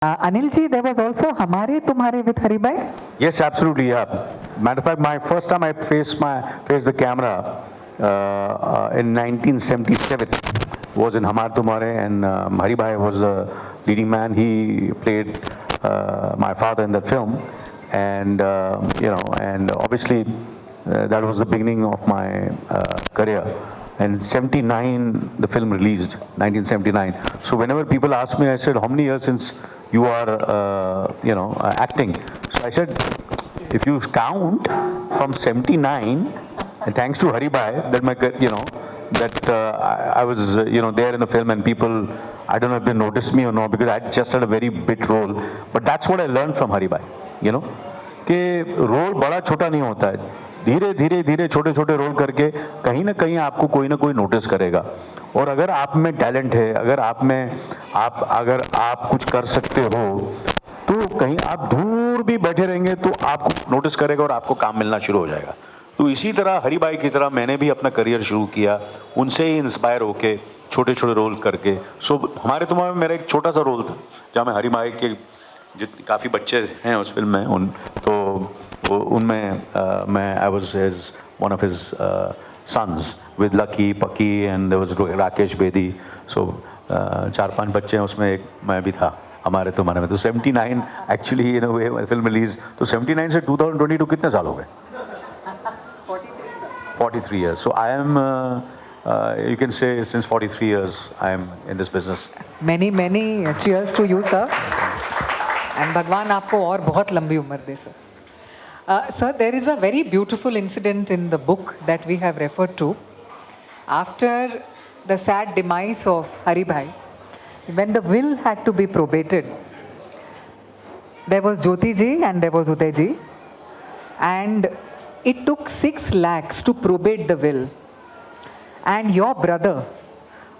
Anil ji, there was also Hamare Tumhare with Haribhai. Yes, absolutely. Yeah. Matter of fact, my first time I faced the camera in 1977 was in Hamar Tumhare, and Haribhai was the leading man. He played my father in the film, and and obviously that was the beginning of my career. And 79, the film released, 1979. So whenever people ask me, I said, how many years since you are, acting? So I said, if you count from 79, and thanks to Haribhai, that I was, there in the film, and people, I don't know if they noticed me or not, because I just had a very big role. But that's what I learned from Haribhai, कि role बड़ा छोटा नहीं होता है, धीरे धीरे धीरे छोटे छोटे रोल करके कहीं ना कहीं आपको कोई ना कोई नोटिस करेगा. और अगर आप में टैलेंट है, अगर आप कुछ कर सकते हो, तो कहीं आप दूर भी बैठे रहेंगे तो आपको नोटिस करेगा और आपको काम मिलना शुरू हो जाएगा. तो इसी तरह हरिभाई की तरह मैंने भी अपना करियर शुरू किया, उनसे ही इंस्पायर होके छोटे छोटे रोल करके. सो हमारे तुम्हारे में मेरा एक छोटा सा रोल था जहाँ मैं हरिभाई के जितने काफ़ी बच्चे हैं उस फिल्म में, तो उनमें मैं I was his one of his sons with Lucky पक्की and there was Rakesh Bedi. So 4-5 बच्चे हैं उसमें, एक मैं भी था हमारे तुम्हारे में. तो 79 actually in a way film release, तो 79 से 2022 कितने साल हो गए? 43 years. So I am, you can say, since 43 years I am in this business. Many cheers to you, sir. And भगवान आपको और बहुत लंबी उम्र दे, sir. Sir, there is a very beautiful incident in the book that we have referred to. After the sad demise of Haribhai, when the will had to be probated, there was Jyoti ji and there was Uday ji, and it took 6 lakhs to probate the will. And your brother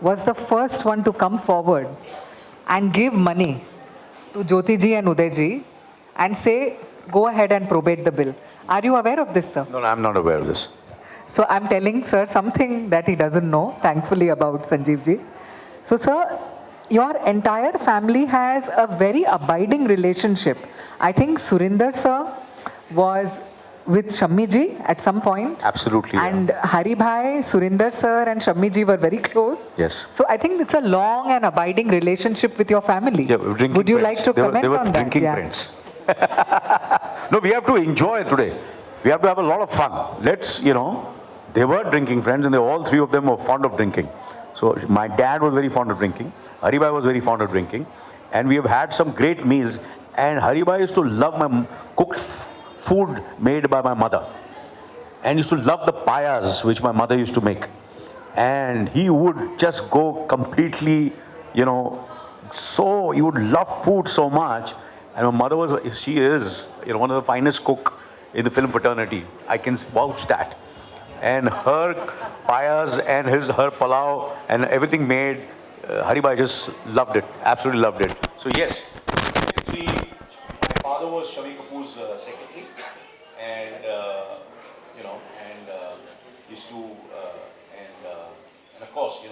was the first one to come forward and give money to Jyoti ji and Uday ji and say, go ahead and probate the bill. Are you aware of this, sir? No, I'm not aware of this. So I'm telling sir something that he doesn't know, thankfully, about Sanjeev ji. So sir, your entire family has a very abiding relationship. I think Surinder sir was with Shammi ji at some point. Absolutely. And yeah. Haribhai, Surinder sir and Shammi ji were very close. Yes. So I think it's a long and abiding relationship with your family. Yeah, would you like to comment on that? They were drinking friends. No, we have to enjoy today. We have to have a lot of fun. Let's, they were drinking friends, and all 3 of them were fond of drinking. So my dad was very fond of drinking. Haribhai was very fond of drinking. And we have had some great meals. And Haribhai used to love my cooked food made by my mother. And used to love the payas which my mother used to make. And he would just go completely, so he would love food so much. And my mother she is, one of the finest cook in the film fraternity. I can vouch that. And her payas and her palau and everything made, Haribhai just loved it, absolutely loved it. So yes, my father was Shavi Kapoor's secretary, and used to, and of course,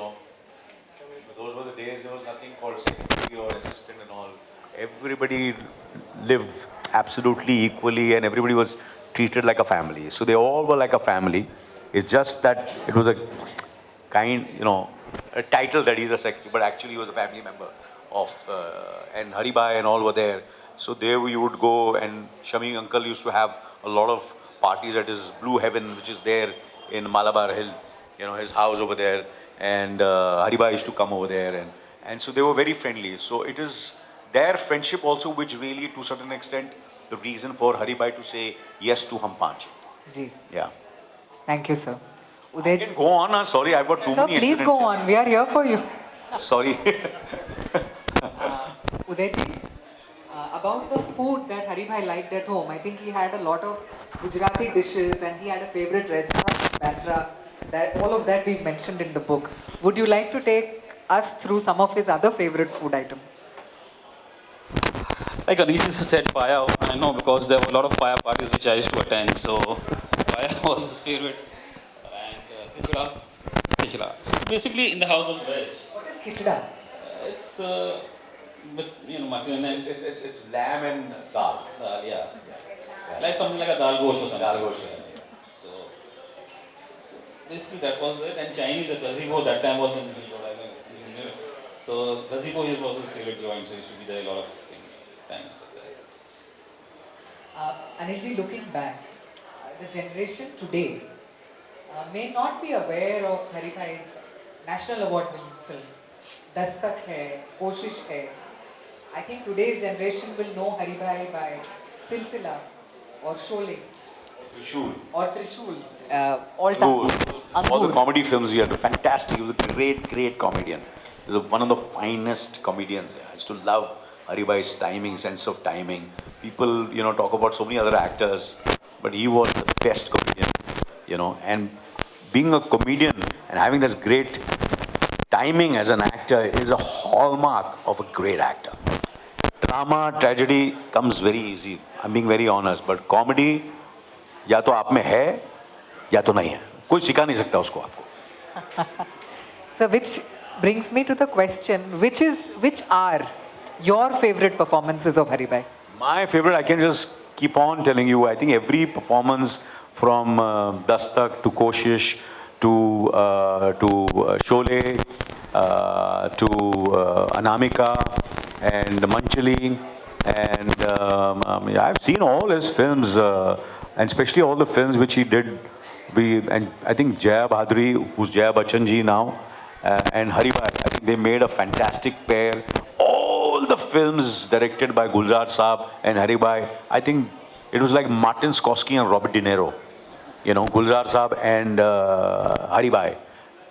those were the days. There was nothing called secretary or assistant and all. Everybody lived absolutely equally, and everybody was treated like a family. So they all were like a family. It's just that it was a kind, a title that he's a secretary, but actually he was a family member of, and Haribhai and all were there. So there we would go, and Shami uncle used to have a lot of parties at his Blue Heaven, which is there in Malabar Hill, his house over there, and Haribhai used to come over there, and so they were very friendly. So it is their friendship also which really, to a certain extent, the reason for Haribhai to say yes to Hum Panch. Ji. Yeah. Thank you, sir. Uday, I can go on. Sorry, I've got too many incidents. Please go on. We are here for you. Sorry. Uday ji, about the food that Haribhai liked at home, I think he had a lot of Gujarati dishes, and he had a favorite restaurant in Bandra. That all of that we've mentioned in the book. Would you like to take us through some of his other favorite food items? Like Anil said, paya, I know, because there were a lot of paya parties which I used to attend, so paya was his favorite. And khichda. Basically, in the house was veg. What is khichda? It's with mutton and It's lamb and dal. yeah. Like something like a dal gosh or something. Dal gosh. So basically that was it. And Chinese, the gazebo that time was in Rhode Island. So gazebo was his favorite joint, so he used to be there a lot of things. Times like that. Anilji, looking back, the generation today may not be aware of Haribhai's national award-winning films. Dastak hai, Koshish hai. I think today's generation will know Haribhai by Silsila or Sholay Trishul. or Trishul. All time. All the comedy films he had, fantastic. He was a great comedian. He was one of the finest comedians. I used to love Haribhai's timing, sense of timing. People, talk about so many other actors, but he was the best comedian, and being a comedian and having this great timing as an actor is a hallmark of a great actor. Drama, tragedy comes very easy. I'm being very honest, but comedy या तो आप में है या तो नहीं है. कोई सिखा नहीं सकता उसको आपको. So which brings me to the question, which are your favorite performances of Haribhai? My favorite, I can just keep on telling you, I think every performance from Dastak to Koshish to Sholay to Anamika and Manchali, and I've seen all his films, and especially all the films which he did. And I think Jaya Bhadri, who's Jaya Bachchan ji now, and Haribhai, I think they made a fantastic pair. All the films directed by Gulzar Saab and Haribhai, I think it was like Martin Scorsese and Robert De Niro. Gulzar Saab and Haribhai.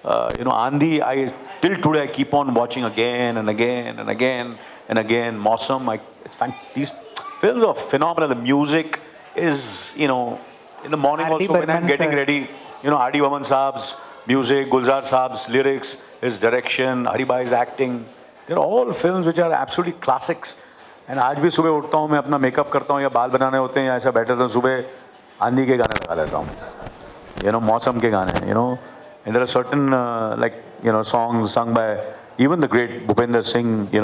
Andhi, till today I keep on watching again and again and again and again. Mausam, these films are phenomenal. The music is, in the morning R.D. also when I'm Burman getting sir. ready, R.D. Burman Saab's music, Gulzar Saab's lyrics, his direction, Haribhai's acting. They're all films which are absolutely classics. And आज भी सुबह उठता हूँ, मैं अपना makeup करता हूँ या बाल बनाने होते हैं या ऐसा बैठे तो सुबह आंधी के गाने लगा लेता हूँ. मौसम के गाने, and there are certain songs sung by even the great Bhupender Singh, in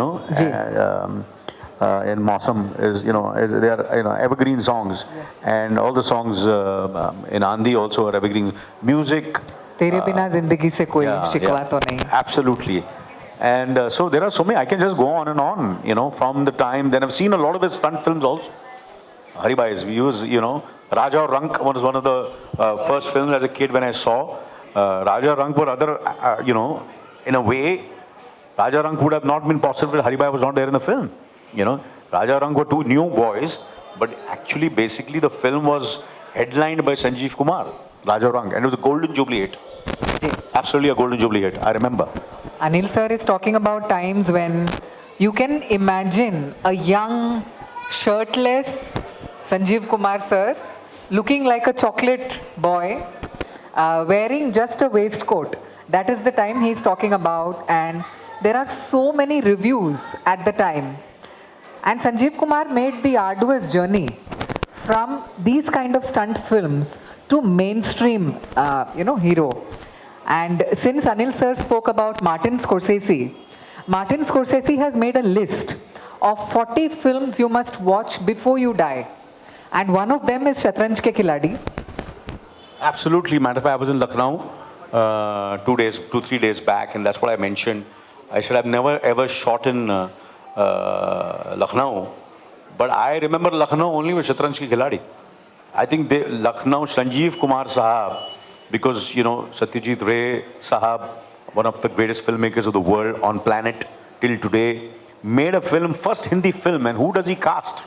Mausam they are evergreen songs, and all the songs in Andhi also are evergreen. Music. तेरे बिना जिंदगी से कोई शिकवा तो नहीं. Absolutely. And so there are so many, I can just go on and on, from the time. Then I've seen a lot of his stunt films also. Haribhai's, we use, Raja or Rank was one of the first films as a kid when I saw. Raja Rank were other, in a way, Raja Rank would have not been possible if Haribhai was not there in the film. Raja Rank were two new boys, but actually, basically, the film was headlined by Sanjeev Kumar, Raja Rank, and it was a Golden Jubilee hit. Absolutely a Golden Jubilee hit, I remember. Anil sir is talking about times when you can imagine a young, shirtless Sanjeev Kumar sir looking like a chocolate boy, wearing just a waistcoat. That is the time he's talking about, and there are so many reviews at the time. And Sanjeev Kumar made the arduous journey from these kind of stunt films to mainstream, hero. And since Anil sir spoke about Martin Scorsese has made a list of 40 films you must watch before you die. And one of them is Shatranj Ke Khiladi. Absolutely. Matter of fact, I was in Lucknow 2-3 days back, and that's what I mentioned. I said I've never ever shot in Lucknow, but I remember Lucknow only with Shatranj Ki Khiladi. I think Lucknow, Sanjeev Kumar Sahab, because Satyajit Ray Sahab, one of the greatest filmmakers of the world on planet till today, made a film, first Hindi film, and who does he cast?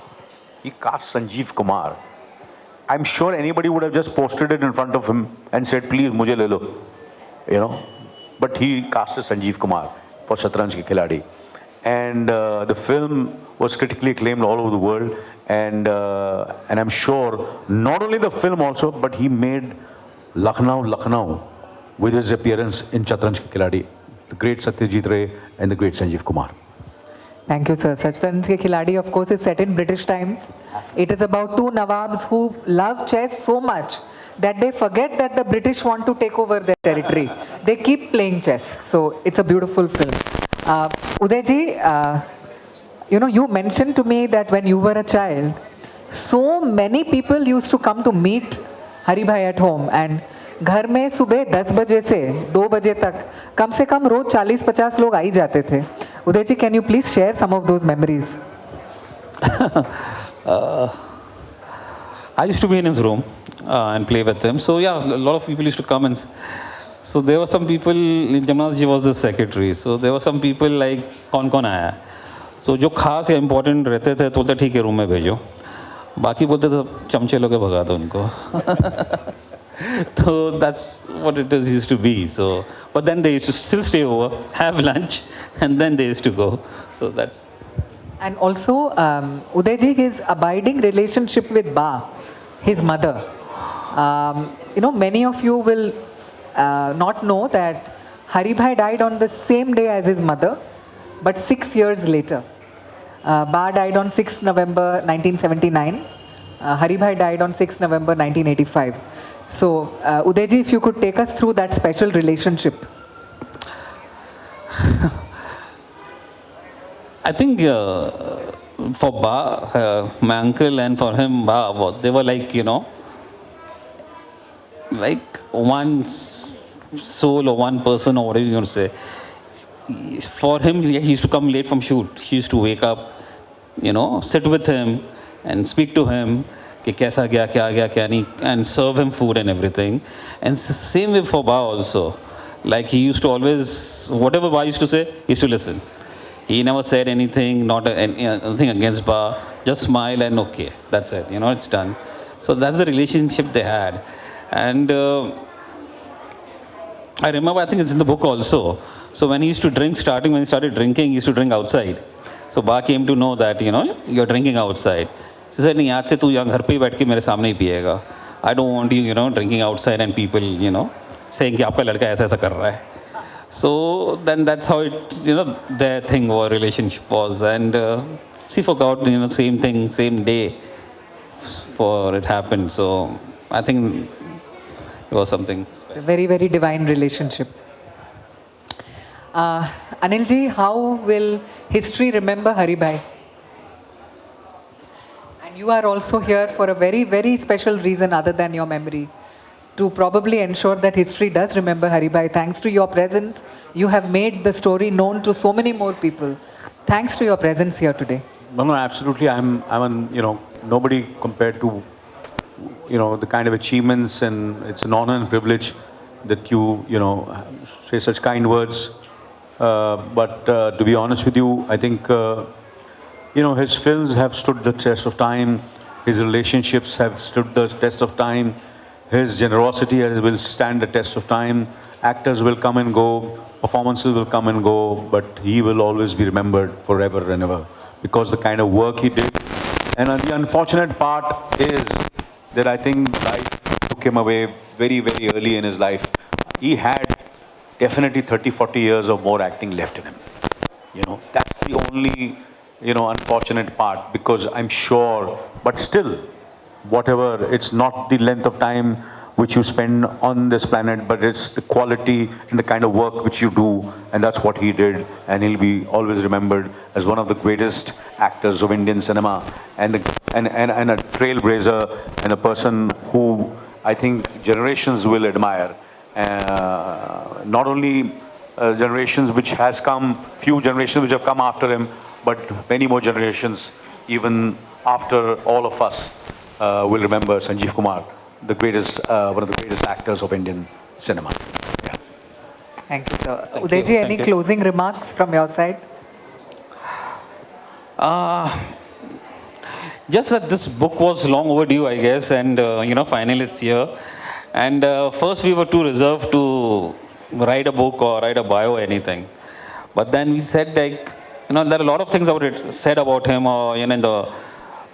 He cast Sanjeev Kumar. I'm sure anybody would have just posted it in front of him and said, please, mujhe le lo. But he casted Sanjeev Kumar for Shatranj Ki Khiladi. And the film was critically acclaimed all over the world. And I'm sure not only the film also, but he made Lucknow with his appearance in Shatranj Ki Khiladi. The great Satyajit Ray and the great Sanjeev Kumar. Thank you, sir. Shatranj Ke Khiladi, of course, is set in British times. It is about two Nawabs who love chess so much that they forget that the British want to take over their territory. They keep playing chess. So it's a beautiful film. Uday ji, you know, you mentioned to me that when you were a child, so many people used to come to meet Hari Bhai at home, and घर में सुबह 10 बजे से 2 बजे तक कम से कम रोज 40-50 लोग आ ही जाते थे. उदय जी, can you please share some of those memories? I used to be in his room and play with him. So yeah, a lot of people used to come and. So there were some people. Jamnath ji was the secretary. So there were some people like कौन आया. So जो खास या important रहते थे तो बोलते ठीक है रूम में भेजो. बाकी बोलते थे चमचे लोग भगा दो उनको. So that's what it is used to be. So but then they used to still stay over, have lunch, and then they used to go. So that's. And also, Uday ji, his abiding relationship with Ba, his mother. You know, many of you will not know that Hari Bhai died on the same day as his mother, but 6 years later. Ba died on 6th November 1979. Hari Bhai died on 6th November 1985. So, Uday ji, if you could take us through that special relationship. I think for Ba, my uncle, and for him, Ba, they were like, you know, like one soul or one person or whatever you want to say. For him, he used to come late from shoot. He used to wake up, you know, sit with him and speak to him, कि कैसा गया, क्या गया, क्या नहीं, and serve him food and everything. And it's the same way for Ba also. Like he used to always, whatever Ba used to say, he used to listen. He never said anything, not anything against Ba, just smile and okay, that's it, you know, it's done. So that's the relationship they had. And I remember, I think it's in the book also. So when he used to drink, when he started drinking, he used to drink outside. So Ba came to know that, you know, you're drinking outside. She said, नहीं आज से तू यहाँ घर पे ही बैठ के मेरे सामने ही पिएगा. I don't want you, you know, drinking outside and people, you know, saying कि आपका लड़का ऐसा ऐसा कर रहा है. So then that's how it, you know, their thing or relationship was. And she forgot, you know, same thing, same day for it happened. So I think it was something special. A very, very divine relationship. Anil ji, how will history remember Hari Bhai? And you are also here for a very, very special reason other than your memory, to probably ensure that history does remember Hari Bhai. Thanks to your presence, you have made the story known to so many more people. Thanks to your presence here today. No, absolutely. I'm you know, nobody compared to, you know, the kind of achievements, and it's an honor and privilege that you know, say such kind words. But to be honest with you, I think, you know, his films have stood the test of time. His relationships have stood the test of time. His generosity will stand the test of time. Actors will come and go, performances will come and go, but he will always be remembered forever and ever because the kind of work he did. And the unfortunate part is that I think life took him away very, very early in his life. He had definitely 30-40 years of more acting left in him. You know, that's the only, you know, unfortunate part, because I'm sure, but still, whatever, it's not the length of time which you spend on this planet, but it's the quality and the kind of work which you do, and that's what he did, and he'll be always remembered as one of the greatest actors of Indian cinema, and a trailblazer, and a person who I think generations will admire. Not only generations which has come, few generations which have come after him, but many more generations, even after all of us, will remember Sanjeev Kumar, the greatest, one of the greatest actors of Indian cinema. Yeah. Thank you, sir. Uday ji, any closing remarks from your side? Just that this book was long overdue, I guess, and you know, finally it's here. And first we were too reserved to write a book or write a bio or anything. But then we said, like, you know, there are a lot of things said about him, or you know, in the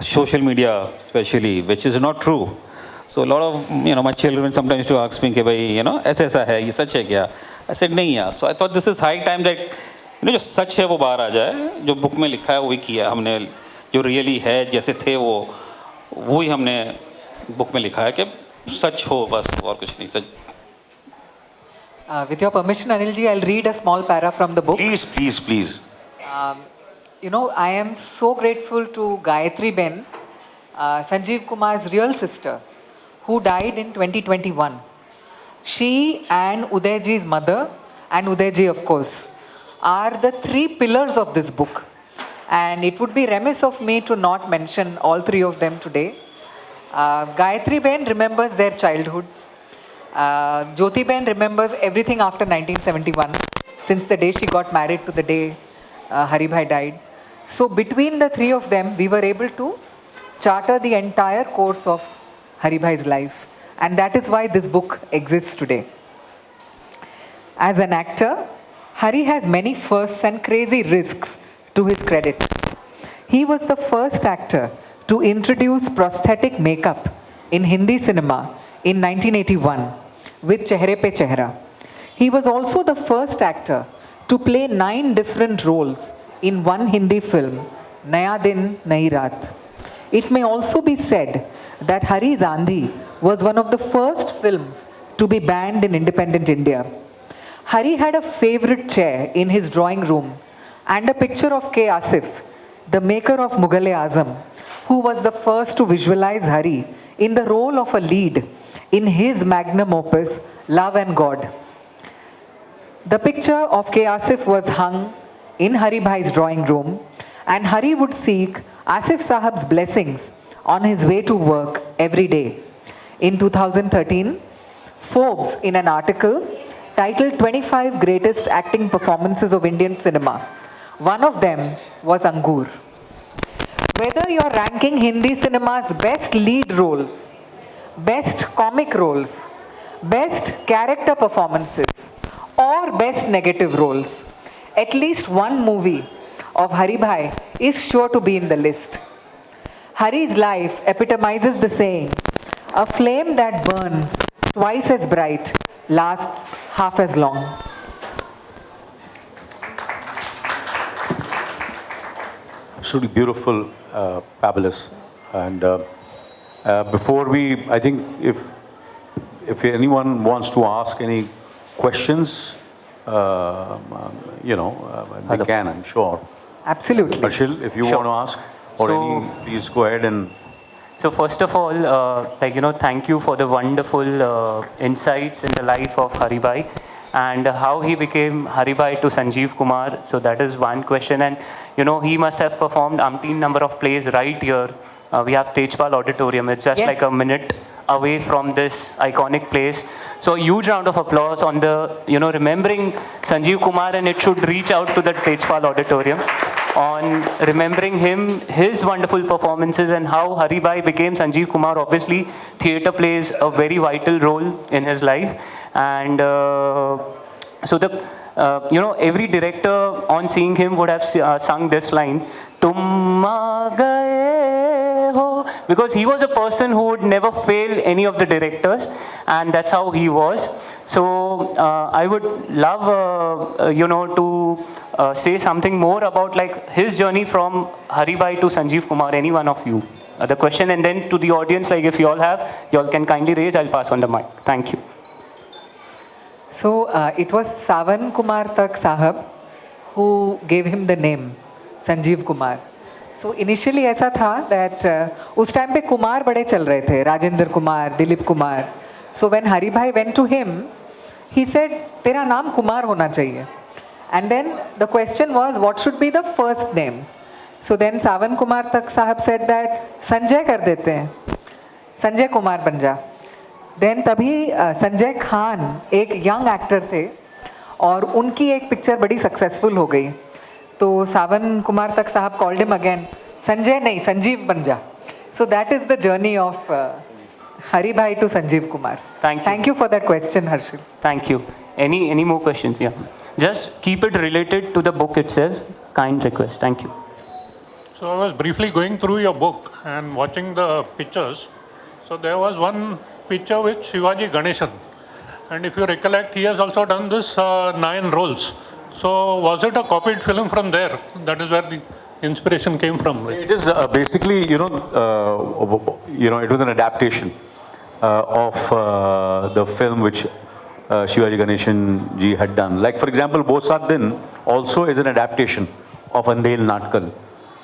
social media especially, which is not true. So a lot of, you know, my children sometimes used to ask me, कि you know, ऐसा है, ये सच है क्या? I said नहीं यार. So I thought this is high time that, you know, जो सच है वो बाहर आ जाए, जो book में लिखा है वही किया हमने, जो really है जैसे थे वो ही हमने book में लिखा है कि सच हो बस, और कुछ नहीं सच. With your permission, Anil ji, I'll read a small para from the book. Please, please, please. You know, I am so grateful to Gayatri Ben, Sanjeev Kumar's real sister, who died in 2021. She and Udayji's mother, and Udayji, of course, are the three pillars of this book. And it would be remiss of me to not mention all three of them today. Gayatri Ben remembers their childhood. Jyoti Ben remembers everything after 1971, since the day she got married to the day Haribhai died. So between the three of them, we were able to charter the entire course of Haribhai's life. And that is why this book exists today. As an actor, Hari has many firsts and crazy risks to his credit. He was the first actor to introduce prosthetic makeup in Hindi cinema in 1981 with Chehre Pe Chehra. He was also the first actor to play 9 different roles in one Hindi film, Naya Din, Nayi Raat. It may also be said that Hari's Andhi was one of the first films to be banned in independent India. Hari had a favorite chair in his drawing room and a picture of K. Asif, the maker of Mughal-e-Azam, who was the first to visualize Hari in the role of a lead in his magnum opus, Love and God. The picture of K. Asif was hung in Hari Bhai's drawing room, and Hari would seek Asif Sahab's blessings on his way to work every day. In 2013, Forbes, in an article titled 25 Greatest Acting Performances of Indian Cinema, one of them was Angur. Whether you're ranking Hindi cinema's best lead roles, best comic roles, best character performances, or best negative roles, at least one movie of Hari Bhai is sure to be in the list. Hari's life epitomizes the saying, a flame that burns twice as bright lasts half as long. Absolutely beautiful, fabulous. And before we, I think if anyone wants to ask any questions, they can, I'm sure. Absolutely. Harshil, if you Sure. want to ask, or please go ahead and. So first of all, thank you for the wonderful insights in the life of Haribhai and how he became Haribhai to Sanjeev Kumar. So that is one question. And, he must have performed umpteen number of plays right here. We have Tejpal Auditorium. It's just Yes. like a minute away from this iconic place. So a huge round of applause on the, remembering Sanjeev Kumar, and it should reach out to the Tejpal Auditorium on remembering him, his wonderful performances, and how Haribhai became Sanjeev Kumar. Obviously, theatre plays a very vital role in his life. And every director on seeing him would have sung this line, Tum aa gaye ho, because he was a person who would never fail any of the directors, and that's how he was. So I would love, to say something more about his journey from Haribhai to Sanjeev Kumar, any one of you. The question, and then to the audience, if you all have, you all can kindly raise, I'll pass on the mic. Thank you. So it was Savan Kumar Tak Sahab who gave him the name Sanjeev Kumar. So initially ऐसा था that उस time पे कुमार बड़े चल रहे थे, Rajendra Kumar, Dilip Kumar. So when Haribhai went to him, he said, तेरा नाम कुमार होना चाहिए. And then the question was, what should be the first name? So then Savan Kumar Tak Sahab said that Sanjay कर देते हैं, संजय कुमार बन जा. Then तभी संजय खान एक यंग एक्टर थे और उनकी एक पिक्चर बड़ी सक्सेसफुल हो गई. तो सावन कुमार तक साहब called him again, संजय नहीं संजीव बन जा. So that is the journey of Haribhai to Sanjeev Kumar. Thank you. Thank you for that question, Harshil. Thank you. Any more questions? Yeah. Just keep it related to the book itself. Kind request. Thank you. So I was briefly going through your book and watching the pictures. So there was one picture with Shivaji Ganeshan. And if you recollect, he has also done this 9 roles. So was it a copied film from there? That is where the inspiration came from, right? It is basically, it was an adaptation of the film which Shivaji Ganeshan ji had done. Like, for example, Bosat Din also is an adaptation of Anil Natkal.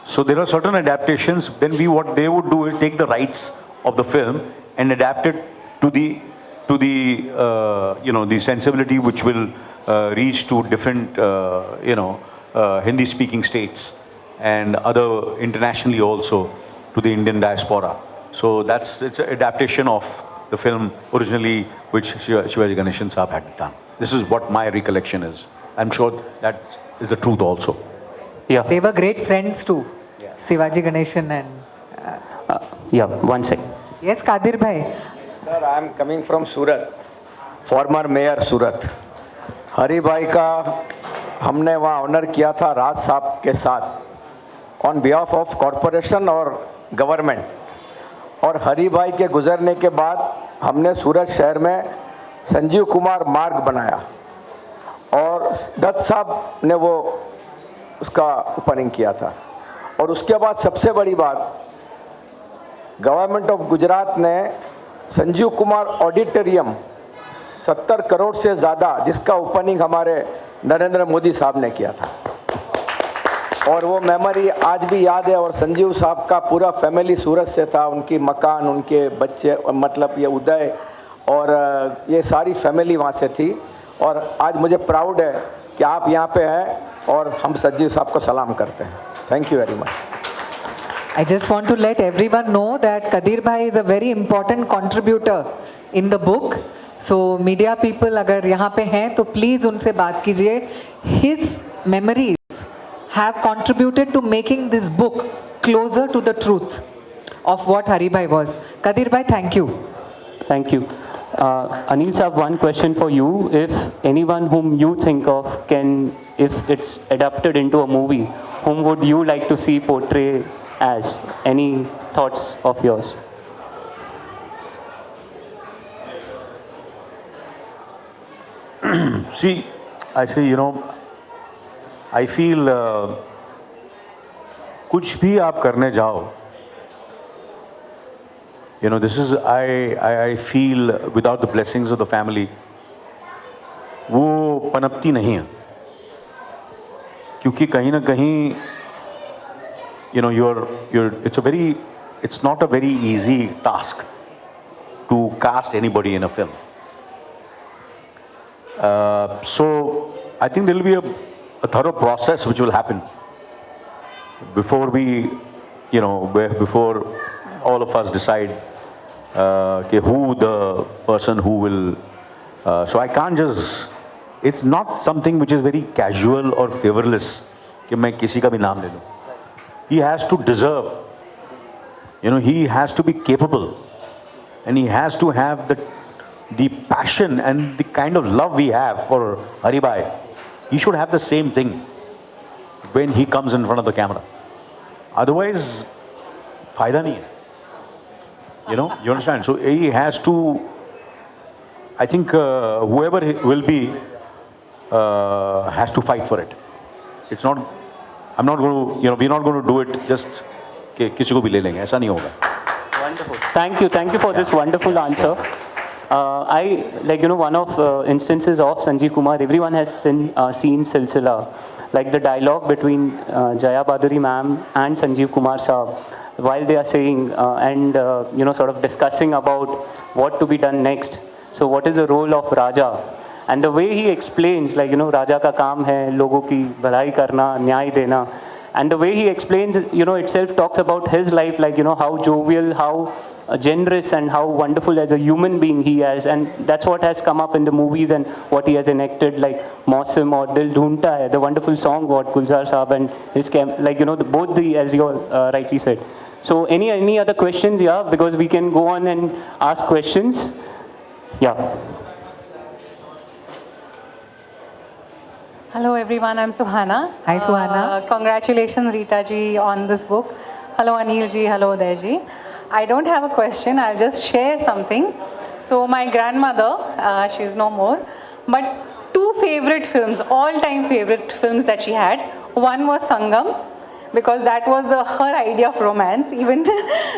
So there are certain adaptations. Then what they would do is take the rights of the film and adapt it to the the sensibility which will reach to different Hindi speaking states and other internationally also to the Indian diaspora. So it's an adaptation of the film originally which Shivaji Ganeshan Saab had done. This is what my recollection is. I'm sure that is the truth also. Yeah. They were great friends too, Shivaji Ganeshan and... Yeah, one sec. Yes, Kadir bhai. Sir I am coming from Surat, former mayor Surat. Hari bhai का हमने वहाँ honour किया था राज साहब के साथ on behalf of corporation और government. और हरी भाई के गुजरने के बाद हमने सूरत शहर में संजीव कुमार मार्ग बनाया और दत्त साहब ने वो उसका ओपनिंग किया था। और उसके बाद सबसे बड़ी बात, गवर्नमेंट ऑफ गुजरात ने संजीव कुमार ऑडिटोरियम 70 करोड़ से ज़्यादा, जिसका ओपनिंग हमारे नरेंद्र मोदी साहब ने किया था। और वो मेमोरी आज भी याद है। और संजीव साहब का पूरा फैमिली सूरत से था, उनकी मकान, उनके बच्चे, मतलब ये उदय और ये सारी फैमिली वहाँ से थी। और आज मुझे प्राउड है कि आप यहाँ पे हैं और हम संजीव साहब को सलाम करते हैं। Thank you very much. I just want to let everyone know that Kadir bhai is a very important contributor in the book. So media people अगर यहाँ पे हैं तो please उनसे बात कीजिए. His memories have contributed to making this book closer to the truth of what Hari bhai was. Kadir bhai, thank you. Thank you. Anil sir, one question for you. If anyone whom you think of if it's adapted into a movie, whom would you like to see portray as? Any thoughts of yours? See, I say, I feel कुछ भी आप करने जाओ, this is, I feel without the blessings of the family, वो पनपती नहीं है। क्योंकि कहीं ना कहीं it's not a very easy task to cast anybody in a film. So I think there will be a thorough process which will happen before before all of us decide who the person who will. So I can't just. It's not something which is very casual or favorless कि मैं किसी का भी नाम ले लूँ. He has to deserve, he has to be capable, and he has to have the passion and the kind of love we have for Hari bhai. He should have the same thing when he comes in front of the camera. Otherwise, फायदा नहीं है. You understand? So he has to, I think whoever will be has to fight for it. It's not, I'm not going to, we're not going to do it just कि किसी को भी ले लेंगे, ऐसा नहीं होगा. Wonderful. Thank you for this wonderful answer. I one of instances of Sanjeev Kumar. Everyone has seen Silsila, like the dialogue between Jaya Baduri ma'am and Sanjeev Kumar saab, while they are saying and sort of discussing about what to be done next. So what is the role of Raja? And the way he explains, Raja ka kaam hai logo ki bhalai karna, nyay dena. And the way he explains, itself talks about his life, how jovial, how generous, and how wonderful as a human being he is. And that's what has come up in the movies and what he has enacted, like Mausim or Dil Dhoondta Hai, the wonderful song what Gulzar Saab and his both the, as you rightly said. So any other questions? Yeah, because we can go on and ask questions. Yeah. Hello everyone, I'm Suhana. Hi Suhana. Congratulations Rita ji on this book. Hello Anil ji, hello Uday ji. I don't have a question, I'll just share something. So my grandmother, she's no more, but two favorite films, all-time favorite films that she had. One was Sangam, because that was her idea of romance, even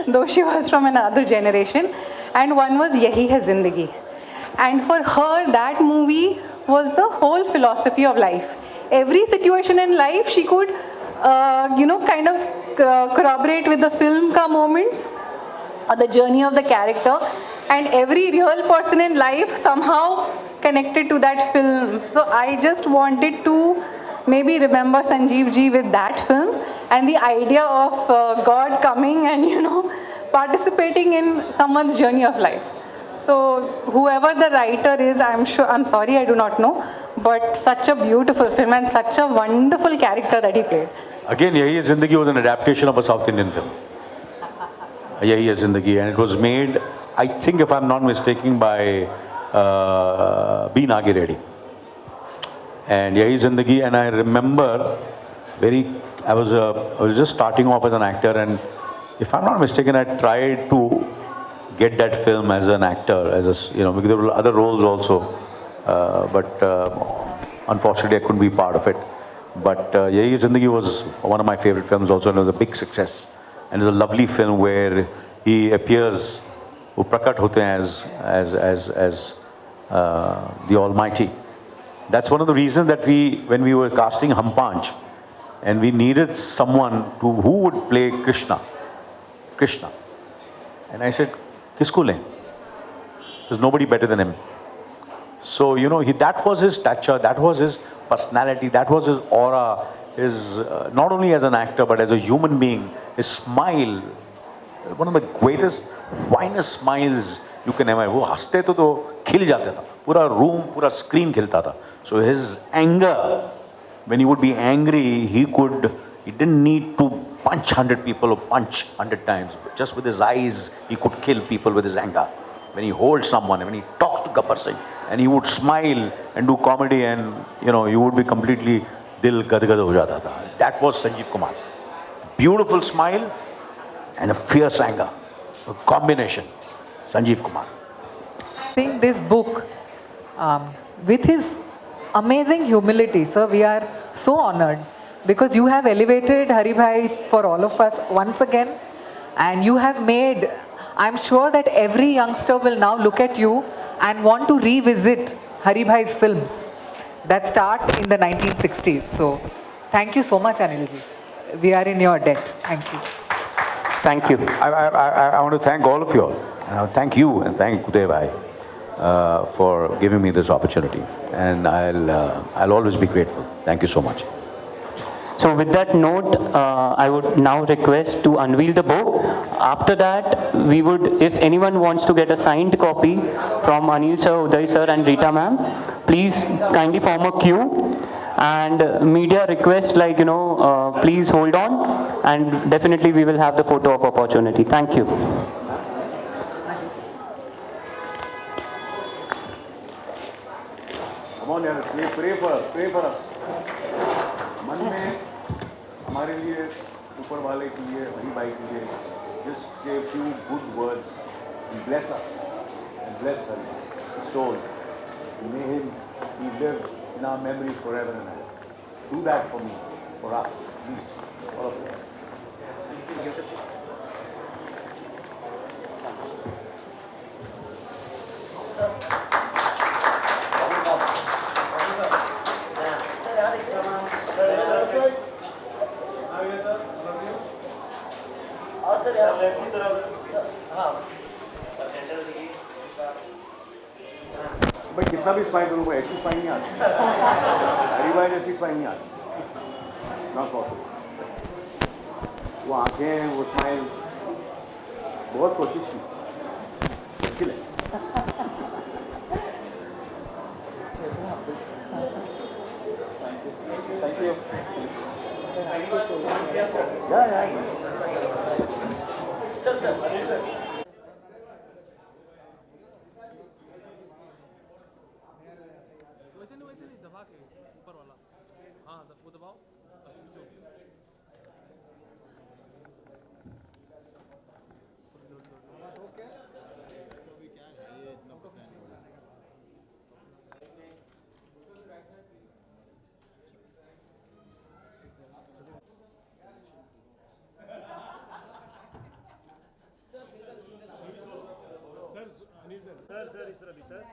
though she was from another generation. And one was Yahi Hai Zindagi. And for her, that movie was the whole philosophy of life. Every situation in life, she could kind of corroborate with the film ka moments or the journey of the character, and every real person in life somehow connected to that film. So I just wanted to maybe remember Sanjeev ji with that film and the idea of God coming and participating in someone's journey of life. So whoever the writer is, I'm sorry, I do not know, but such a beautiful film and such a wonderful character that he played. Again, Yahi Hai Zindagi was an adaptation of a South Indian film. Yahi Hai Zindagi, and it was made, I think if I'm not mistaken, by B. Nagi Reddy. And Yahi Hai Zindagi, and I remember I was just starting off as an actor, and if I'm not mistaken, I tried to get that film as an actor, because there were other roles also, but unfortunately I couldn't be part of it. But Yahi Hai Zindagi was one of my favorite films also, and it was a big success. And it's a lovely film where he appears, wo prakat hote hain as the Almighty. That's one of the reasons that when we were casting Hum Panch, and we needed someone who would play Krishna. And I said, Kisko le? There's nobody better than him. So, that was his stature, that was his personality, that was his aura, not only as an actor, but as a human being, his smile, one of the greatest, finest smiles you can ever. वो हंसते तो खिल जाता था, पूरा room, पूरा screen खिलता था. So his anger, when he would be angry, he didn't need to punch 100 people or punch 100 times. Just with his eyes, he could kill people with his anger. When he holds someone, when he talked to Kapoor Singh, and he would smile and do comedy, and you would be completely dil gadgad ho jata tha. That was Sanjeev Kumar. Beautiful smile and a fierce anger. A combination. Sanjeev Kumar. I think this book, with his amazing humility, sir, we are so honored because you have elevated Hari Bhai for all of us once again, and you have made, I'm sure that every youngster will now look at you and want to revisit Hari Bhai's films that start in the 1960s. So, thank you so much, Anil ji. We are in your debt. Thank you. Thank you. I want to thank all of you all. Thank you and thank Uday Bhai for giving me this opportunity. And I'll always be grateful. Thank you so much. So with that note, I would now request to unveil the book. After that, we would, if anyone wants to get a signed copy from Anil sir, Uday sir and Rita ma'am, please kindly form a queue. And media request, please hold on, and definitely we will have the photo op opportunity. Thank you. Come on, pray for us, pray for us. मन में हमारे लिए ऊपर वाले के लिए हरी भाई के लिए just say a few good words and bless us and bless his soul. May he live in our memories forever and ever. Do that for me, for us, please, all of you. भाई कितना भी smile करूँ ऐसी smile नहीं आती, हरी भाई जैसी smile नहीं आती, नॉट पॉसिबल. वो आंखें, वो स्माइल, बहुत कोशिश की, मुश्किल है. Thank you. Yeah. Sir.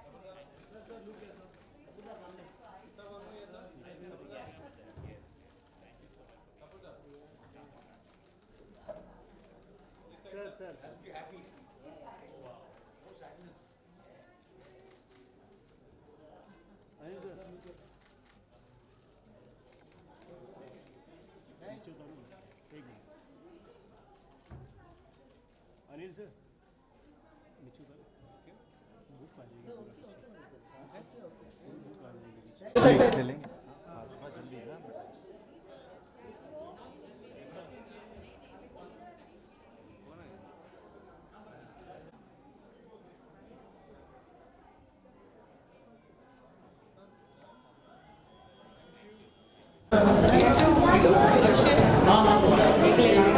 Anil sir नीचे उतारो भूख आ जाएगी भूख आ जाएगी हाँ हाँ